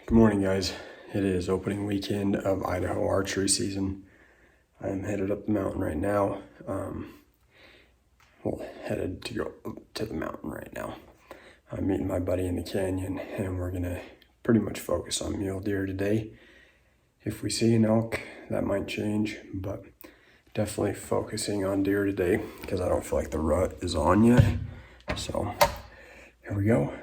Good morning, guys. It is opening weekend of Idaho archery season. I am headed up the mountain right now. Headed to go to the mountain right now. I'm meeting my buddy in the canyon, and we're gonna pretty much focus on mule deer today. If we see an elk, that might change, but definitely focusing on deer today because I don't feel like the rut is on yet. So here we go.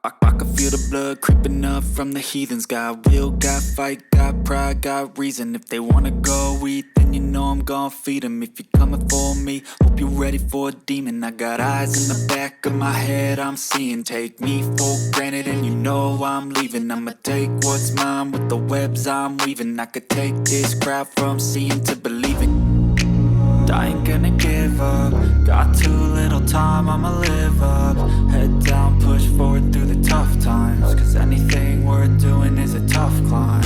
I can feel the blood creeping up from the heathens. Got will, got fight, got pride, got reason. If they wanna go eat, then you know I'm gon' feed them. If you're coming for me, hope you're ready for a demon. I got eyes in the back of my head, I'm seeing. Take me for granted and you know I'm leaving. I'ma take what's mine with the webs I'm weaving. I could take this crowd from seeing to believing. I ain't gonna give up. Got too little time, I'ma live up. Head down, push forward through the tough times. Cause anything worth doing is a tough climb.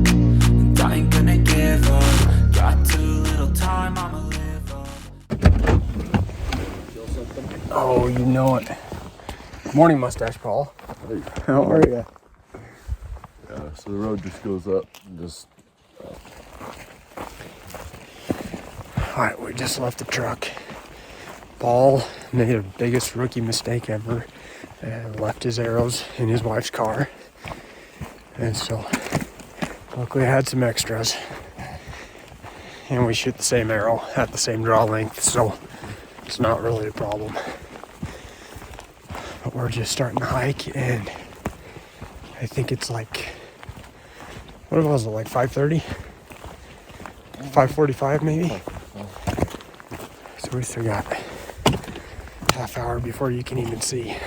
And I ain't gonna give up. Got too little time, I'ma live up. Oh, you know it. Morning, Mustache Paul. Hey, How are you? yeah, so the road just goes up and just All right, we just left the truck. Paul made the biggest rookie mistake ever and left his arrows in his wife's car. And so, luckily I had some extras. And we shoot the same arrow at the same draw length, so it's not really a problem. But we're just starting to hike, and I think it's like, what was it, like 5:30? 5:45 maybe? So we still got half hour before you can even see.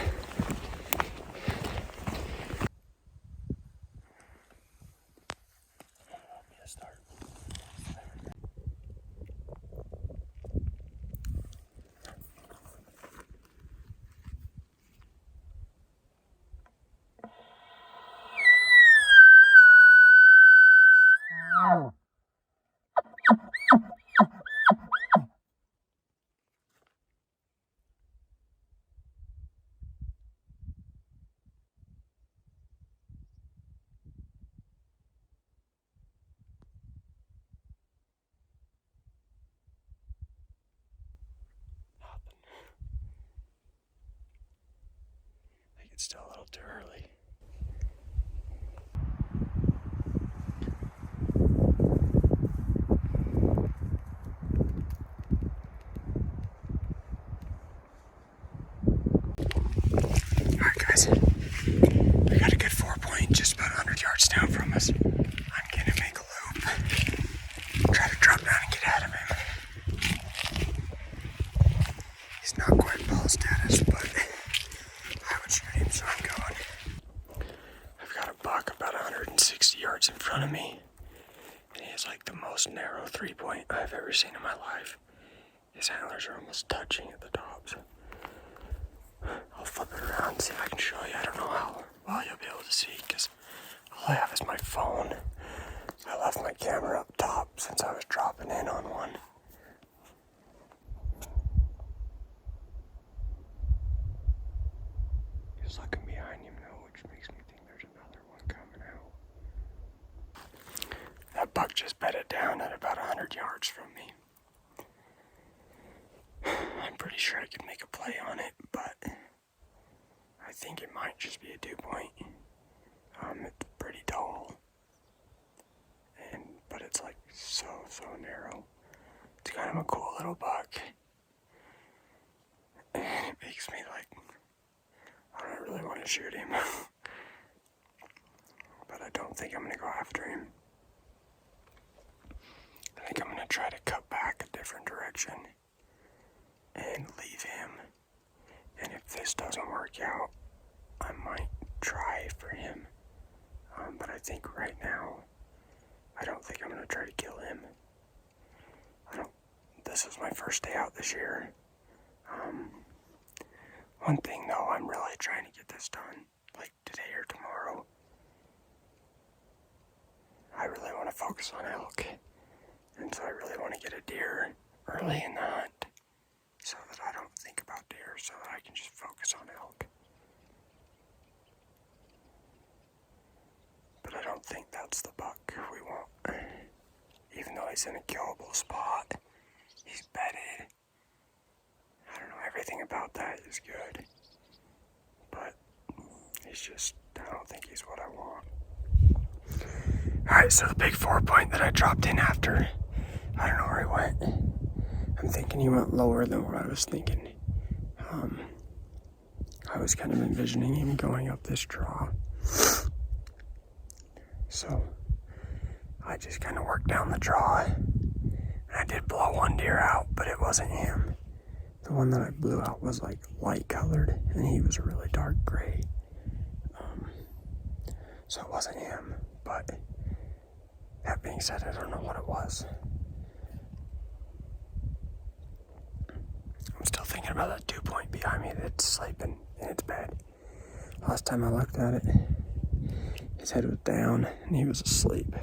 I think it's still a little too early. Alright guys, we got a good 4-point just about 100 yards down from us. I'm gonna make a loop, try to drop down and get ahead of him. He's not quite ball status, but I would shoot him, so I'm going. I've got a buck about 160 yards in front of me, and he has like the most narrow 3-point I've ever seen in my life. His antlers are almost touching at the tops. I'll flip it around and see if I can show you. I don't know how well you'll be able to see because all I have is my phone. I left my camera up top since I was dropping in on one. He's looking behind him though, which makes me think there's another one coming out. That buck just bedded down at about 100 yards from me. I'm pretty sure I could make a play on it, but I think it might just be a 2-point. It's pretty tall, but it's like so narrow. It's kind of a cool little buck, and it makes me like, I don't really want to shoot him, but I don't think I'm gonna go after him. I think I'm gonna try to cut back a different direction and leave him. And if this doesn't work out, I might try for him. But I think right now, I don't think I'm gonna try to kill him. This is my first day out this year. One thing though, I'm really trying to get this done, like today or tomorrow. I really want to focus on elk, and so I really want to get a deer early in the hunt. here so that I can just focus on elk. But I don't think that's the buck we want. Even though he's in a killable spot, he's bedded. I don't know, everything about that is good. But he's just, I don't think he's what I want. Alright, so the big 4-point that I dropped in after, I don't know where he went. I'm thinking he went lower than what I was thinking. I was kind of envisioning him going up this draw. So I just kind of worked down the draw. And I did blow one deer out, but it wasn't him. The one that I blew out was like light colored, and he was really dark gray. So it wasn't him, but that being said, I don't know what it was. I'm still thinking about that 2-point behind me that's sleeping in its bed. Last time I looked at it, his head was down and he was asleep.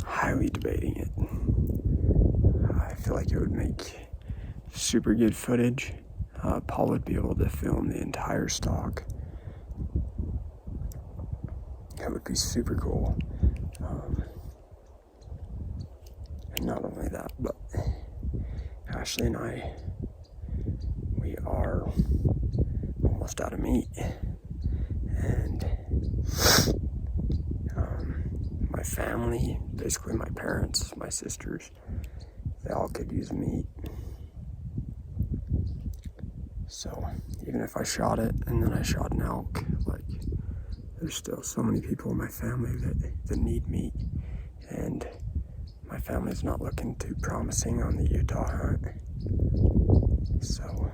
Highly debating it. I feel like it would make super good footage. Paul would be able to film the entire stalk. That would be super cool. And not only that, but Ashley and I, we are almost out of meat. And my family, basically my parents, my sisters, they all could use meat. So even if I shot it and then I shot an elk, like, there's still so many people in my family that need meat. And my family's not looking too promising on the Utah hunt. So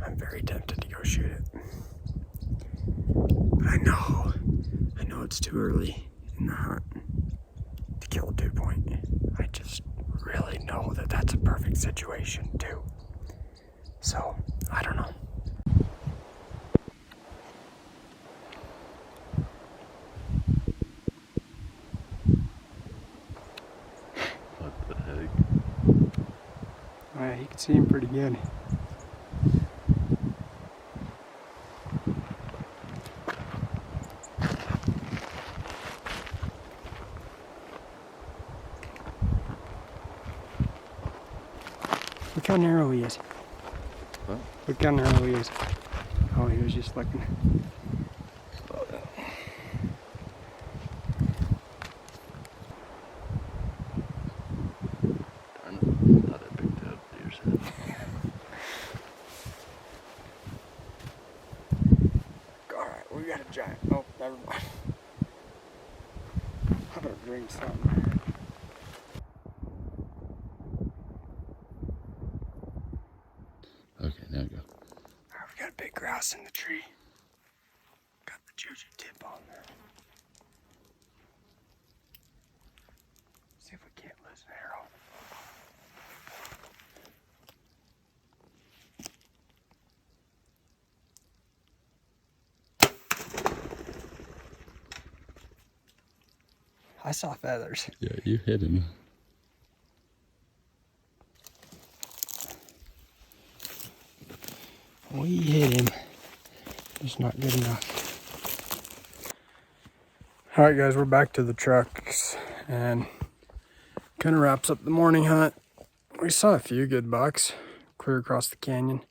I'm very tempted to go shoot it. But I know it's too early in the hunt to kill a 2-point. I just really know that that's a perfect situation too. So, I don't know. What the heck? Oh yeah, you can see him pretty good. Look how narrow he is. What? Look how narrow he is. Oh, he was just looking. Slow down. Darn it. Thought I picked up deer's head. Alright, we got a giant. Oh, never mind. I better drink something. Okay, now go. Alright, we got a big grouse in the tree. Got the juju tip on there. See if we can't lose an arrow. I saw feathers. Yeah, you hit him. We hit him. It's not good enough. Alright guys, we're back to the trucks and kind of wraps up the morning hunt. We saw a few good bucks clear across the canyon.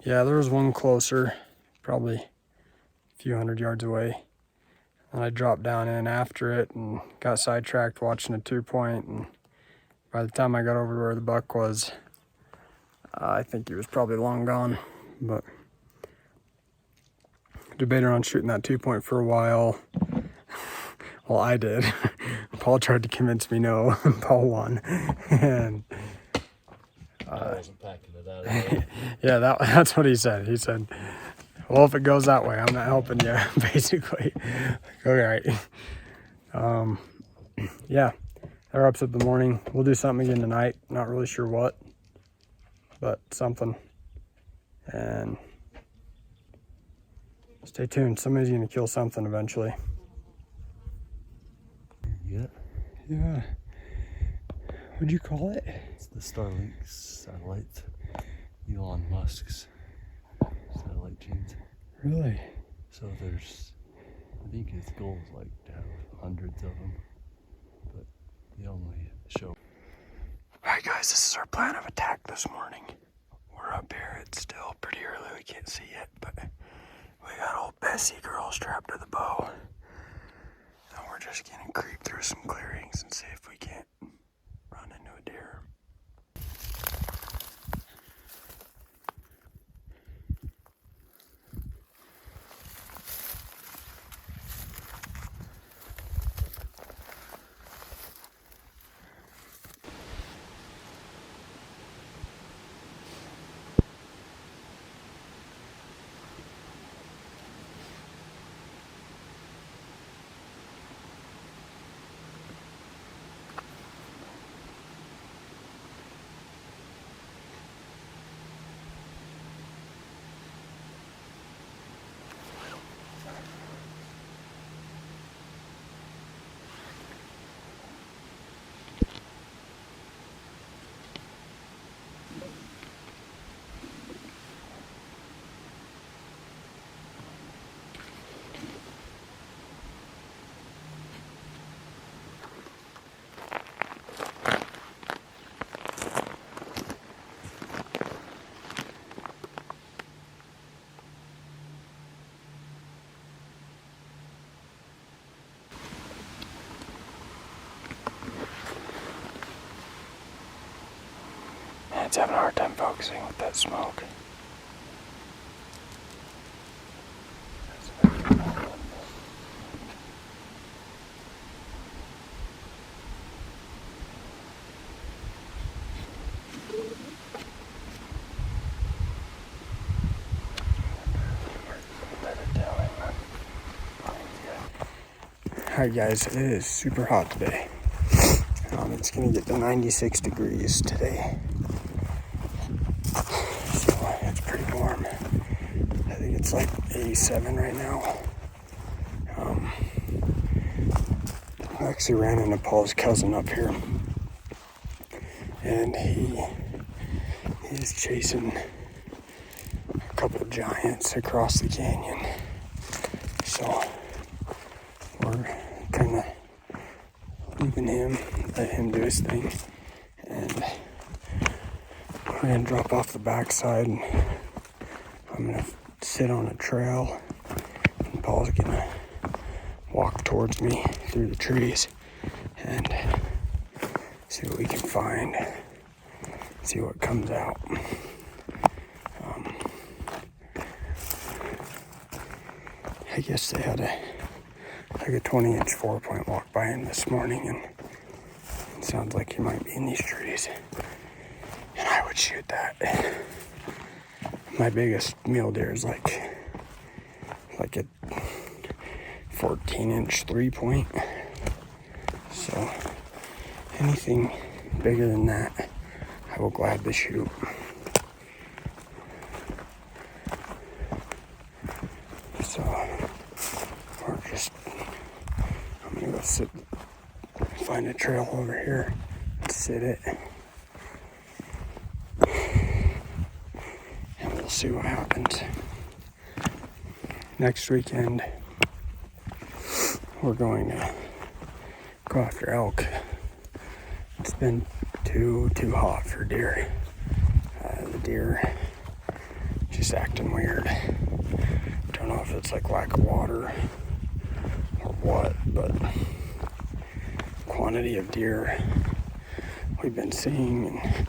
Yeah, there was one closer, probably a few hundred yards away. And I dropped down in after it and got sidetracked watching a 2-point. And by the time I got over to where the buck was, I think he was probably long gone. But debated on shooting that 2-point for a while. Well, I did. Paul tried to convince me no. Paul won. And I wasn't packing it out of there. yeah, that's what he said. He said, well, if it goes that way, I'm not helping you, basically. All right. Yeah, that wraps up the morning. We'll do something again tonight. Not really sure what, but something. And stay tuned. Somebody's going to kill something eventually. Yeah. Yeah. What'd you call it? It's the Starlink satellite. Elon Musk's satellite chains. Really? So there's, I think his goal is like to have hundreds of them, but they only show. Alright guys, this is our plan of attack this morning. We're up here, it's still pretty early, we can't see yet, but we got old Bessie girl strapped to the bow. And we're just gonna creep through some clearings and see if we can't run into a deer. It's having a hard time focusing with that smoke. Alright guys, it is super hot today. It's gonna get to 96 degrees today. So it's pretty warm. I think it's like 87 right now. I actually ran into Paul's cousin up here. And he's chasing a couple of giants across the canyon. So we're kind of leaving him, let him do his thing, and we're gonna drop off the backside and I'm gonna sit on a trail and Paul's gonna walk towards me through the trees and see what we can find, see what comes out. I guess they had a 20-inch 4-point walk by him this morning, and it sounds like he might be in these trees. And I would shoot that. My biggest mule deer is like a 14-inch 3-point. So anything bigger than that, I will gladly shoot. So I'm gonna go find a trail over here, sit it, and we'll see what happens. Next weekend, we're going to go after elk. It's been too hot for deer. The deer just acting weird. Don't know if it's like lack of water or what, but quantity of deer we've been seeing and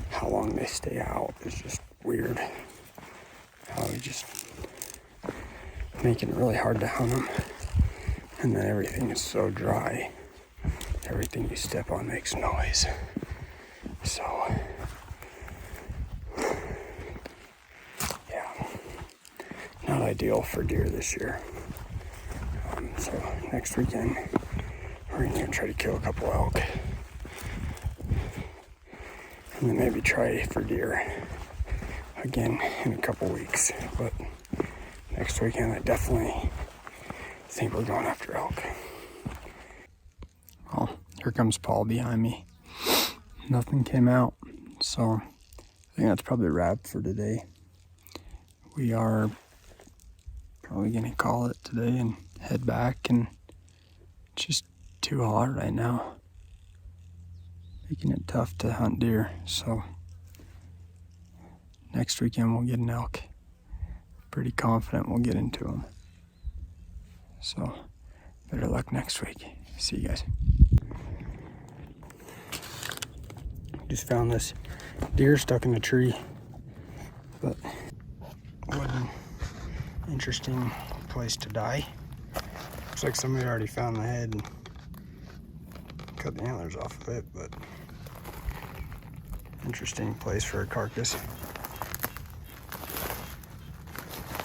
how long they stay out is just weird. How we just making it really hard to hunt them, and then everything is so dry. Everything you step on makes noise. So yeah, not ideal for deer this year. So next weekend we're gonna try to kill a couple elk, and then maybe try for deer again in a couple weeks. But next weekend I definitely think we're going after elk. Oh, here comes Paul behind me. Nothing came out, so I think that's probably a wrap for today. We are probably gonna call it today and head back, and it's just too hot right now, making it tough to hunt deer. So next weekend we'll get an elk. Pretty confident we'll get into them. So better luck next week. See you guys. Just found this deer stuck in a tree, but what an interesting place to die. Looks like somebody already found the head and cut the antlers off of it, but interesting place for a carcass.